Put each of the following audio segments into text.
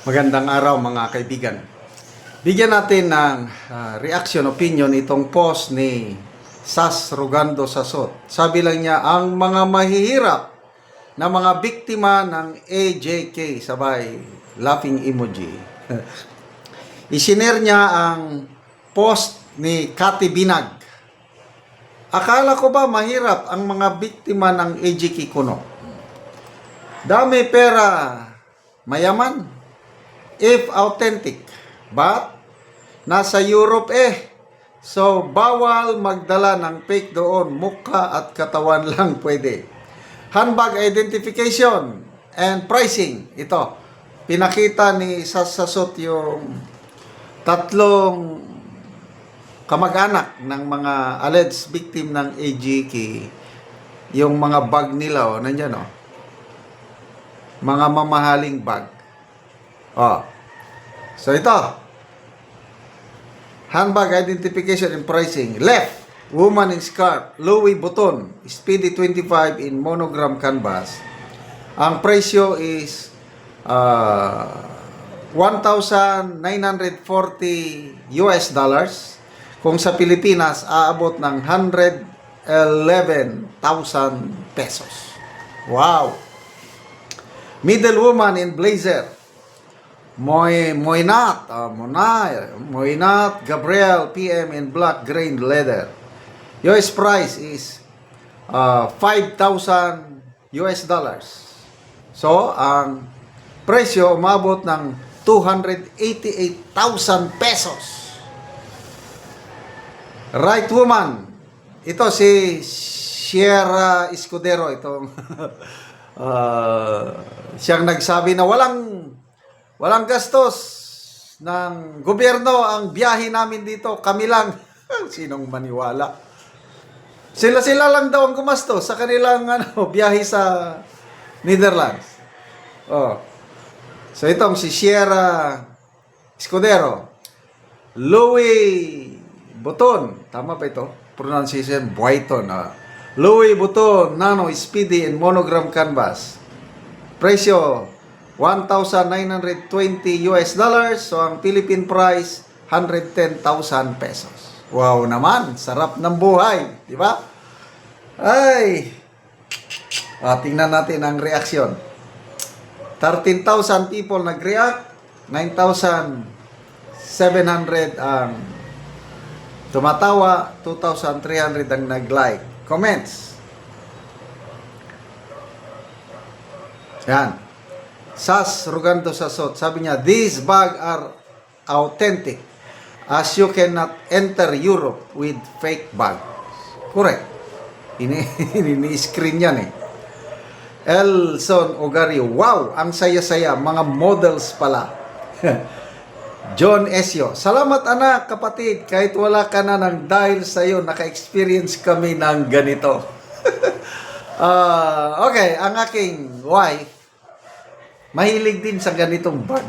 Magandang araw mga kaibigan. Bigyan natin ng reaction, opinion itong post ni Sas Rogando Sasot. Sabi lang niya, ang mga mahihirap na mga biktima ng AJK, sabay laughing emoji. Isinare niya ang post ni Cathy Binag. Akala ko ba mahirap ang mga biktima ng AJK kuno? Dami pera, mayaman, if authentic. But, nasa Europe So, bawal magdala ng fake doon. Mukha at katawan lang pwede. Handbag identification and pricing. Ito, pinakita ni Sasasot yung tatlong kamag-anak ng mga alleged victim ng AJK. Yung mga bag nila, nandyan mga mamahaling bag. So ito, handbag identification and pricing. Left, woman in scarf, Louis Vuitton, Speedy 25 in monogram canvas. Ang presyo is $1,940 US dollars. Kung sa Pilipinas, aabot ng 111,000 pesos. Wow! Middle woman in blazer. Moinat Gabriel PM in black grain leather. US price is 5,000 US dollars. So, ang presyo umabot ng 288,000 pesos. Right woman. Ito si Sierra Escudero, itong siyang nagsabi na walang gastos ng gobyerno ang biyahe namin dito. Kami lang. Sinong maniwala? Sila lang daw ang gumastos sa kanilang biyahe sa Netherlands. So itong si Sierra Escudero, Louis Vuitton, tama ba ito? Pronunciation, Vuitton. Louis Vuitton Nano Speedy in monogram canvas. Presyo $1,920 US dollars. So ang Philippine price 110,000 pesos. Wow naman, sarap ng buhay, di ba? Ay. Tingnan natin ang reaksyon. 13,000 people nag-react, 9,700 ang tumatawa, 2,300 ang nag-like. Comments. Yan. Sas Rogando Sasot, sabi niya, these bag are authentic as you cannot enter Europe with fake bag. Correct. Ini-screen yan Elson Ogario, wow, ang saya-saya, mga models pala. John Esio, salamat anak, kapatid, kahit wala ka na ng dahil sa'yo, naka-experience kami ng ganito. Okay, ang aking wife, mahilig din sa ganitong bag.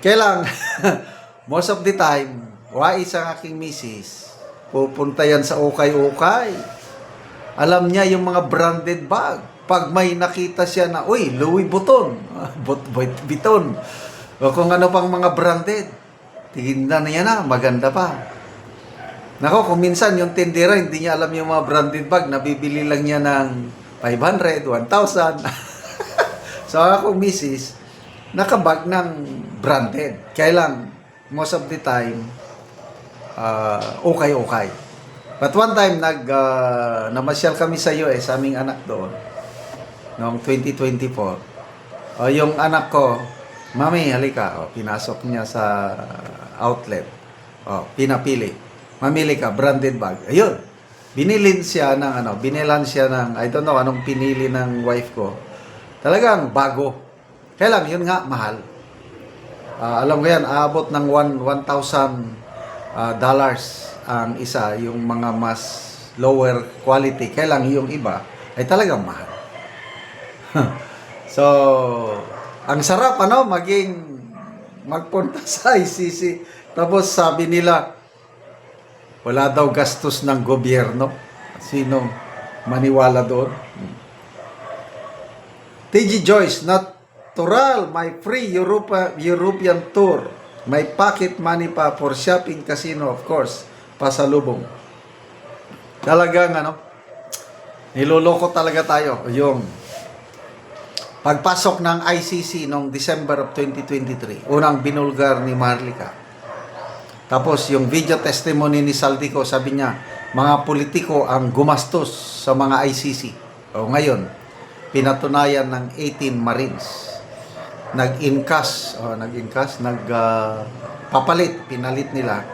Kailang, most of the time, wais ang aking misis, pupunta yan sa ukay-ukay. Alam niya yung mga branded bag. Pag may nakita siya na, uy, Louis Vuitton, Vuitton, o kung ano pang mga branded, tingnan niya na, maganda pa. Nako, kung minsan yung tindera, hindi niya alam yung mga branded bag, nabibili lang niya ng 500, 1,000. So, ako, misis, nakabag ng branded. Kaya lang, most of the time, okay. But one time, namasyal kami sa US, aming anak doon, noong 2024. Yung anak ko, Mami, halika. Pinasok niya sa outlet. Pinapili. Mamili ka, branded bag. Ayun. Binilan siya ng, I don't know anong pinili ng wife ko. Talagang bago. Kaya lang, yun nga, mahal. Alam ko yan, aabot ng $1,000 ang isa, yung mga mas lower quality. Kaya lang, yung iba, ay talagang mahal. So, ang sarap, magpunta sa ICC. Tapos sabi nila, wala daw gastos ng gobyerno. Sino maniwala doon? TG Joyce, not Tural, may free European tour. May pocket money pa for shopping, casino, of course. Pasalubong. Talagang niloloko talaga tayo. Yung pagpasok ng ICC noong December of 2023, unang binulgar ni Marlica. Tapos yung video testimony ni Saldico, sabi niya, mga politiko ang gumastos sa mga ICC. O ngayon, pinatunayan ng 18 Marines. Pinalit nila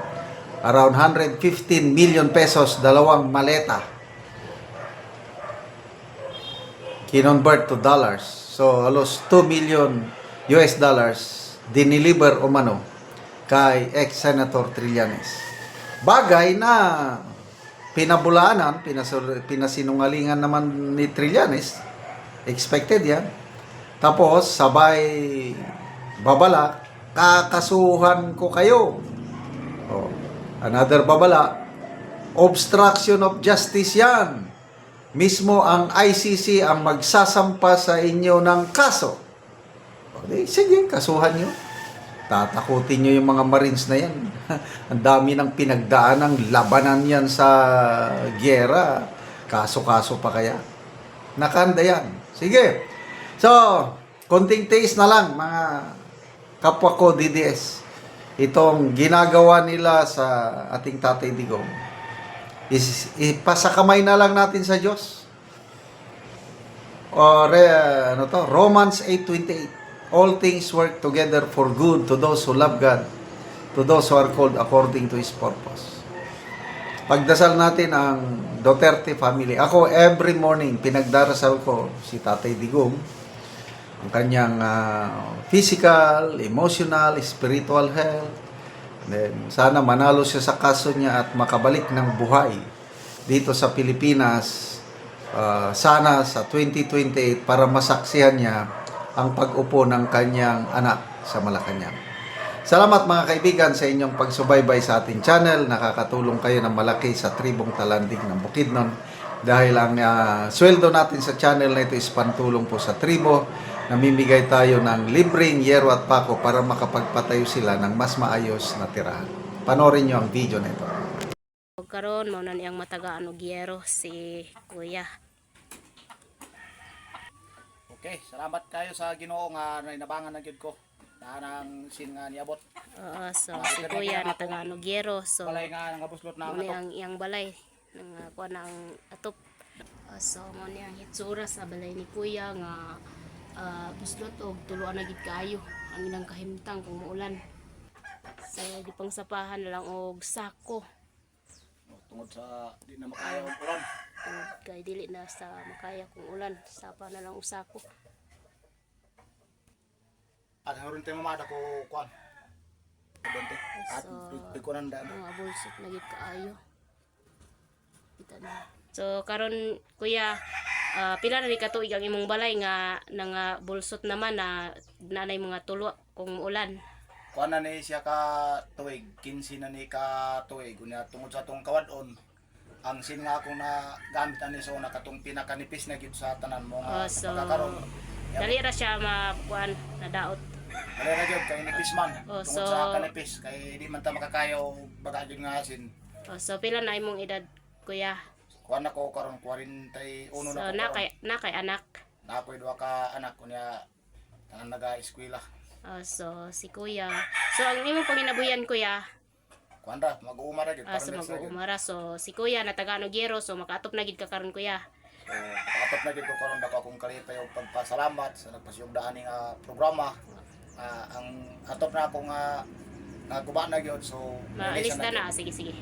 around 115 million pesos, 2 maleta. Kinonvert to dollars. So, halos 2 million US dollars diniliver umano kay ex-Senator Trillanes. Bagay na pinabulaanan, pinasinungalingan naman ni Trillanes. Expected yan. Tapos, sabay babala, kakasuhan ko kayo. Oh, another babala, obstruction of justice yan. Mismo ang ICC ang magsasampa sa inyo ng kaso. Okay, sige, kasuhan nyo. Tatakutin nyo yung mga Marines na yan. Ang dami ng pinagdaan ng labanan yan sa gyera. Kaso-kaso pa kaya. Nakanda yan. Sige. So, konting taste na lang mga kapwa ko DDS. Itong ginagawa nila sa ating Tatay Digong. Ipasakamay na lang natin sa Diyos. Romans 8:28. All things work together for good to those who love God, to those who are called according to His purpose. Pagdasal natin ang Duterte family. Ako, every morning, pinagdarasal ko si Tatay Digong, ang kanyang physical, emotional, spiritual health. Then, sana manalo siya sa kaso niya at makabalik ng buhay dito sa Pilipinas. Sana sa 2028 para masaksihan niya ang pag-upo ng kanyang anak sa Malacanang. Salamat mga kaibigan sa inyong pagsubaybay sa ating channel. Nakakatulong kayo ng malaki sa tribong Talandig ng Bukidnon. Dahil ang sweldo natin sa channel na ito is pantulong po sa tribo. Namimigay tayo ng libreng yero at pako para makapagpatayo sila ng mas maayos na tirahan. Panoorin nyo ang video na ito. Karon mo nan iyang matagaan og yero si Kuya. Okay, salamat kayo sa Ginoo nga nainabangan na gyud ko. Nang sin nga niabot. So si Kuya natagaan og yero. So Balay nga nangabuslot na mo ako. ang iyang balay ng kuan ang atop. So mo ni ang hitsura sa balay ni Kuya nga buslot og tuluan na gid kaayo ang ilang kahimtang kung muulan. So di pang sapahan na lang og sako. Tungod sa di na makaya og ulan. Kay dili na sa makaya kung ulan, sapa na lang og sako. At haron tayo mamada ko kuan. Kabente. At bikunan da. Mga bulsot na gid kaayo. Kita na. So karon Kuya, pila na ni katuig ang imong balay nga bulsot naman na nanay mga tulo kung ulan. Kuan na ni siya ka tuig, 15 na ni ka tuig unya tungod sa tong kawadon. Ang sin nga akong na gamit ani so nakatong pinakanipis na gid sa tanan mo nga So pagkakaroon. dali ra siya makuan na daot. Dali ra gyud kay nipis man. Tungod So sa kanipis kay di man ta makakayo baga gyud nga asin. so pila na imong edad Kuya? Kuan ako karon 41 So na ko. na kay anak. Na ako'y duha ka anak kunya tangan naga-eskwela. So si Kuya. So ang imong panginabuyan Kuya, Kuan ra mag-uumara gyud so mag-uumara. So si Kuya natagaan og yero so makaatop na gid ka karon Kuya. So patap na gyud ko karon dako akong kalipay og pagpasalamat sa nagpasiyugdaan ning programa. Ang atop na ako nga naguba na gyud so Maalista na. Sige, sige.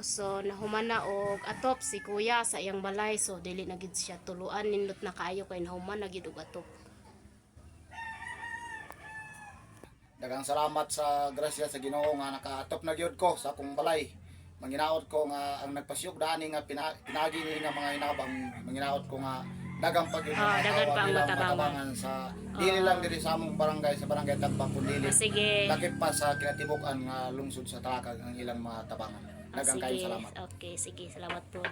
So nahuman na og atop si Kuya sa iyang balay, so dili na gid siya tuluan, nindot na kaayo kay nahuman na gid og atop. Daghang salamat sa grasya sa Ginoo nga nakaatop na gyud ko sa akong balay. Manginaot ko nga ang nagpasyok dani nga pinagi ni nga mga hinabang, manginaot ko nga dagang pag dagan pa ang matabangan. sa dili lang diri sa among barangay, sa barangay Tagbang kundi Sige. lakip pa sa kinatibukan nga lungsod sa Talakag ang ilang mga tabangan. Dagang kayo Sige. salamat. Okay, sige. Salamat po.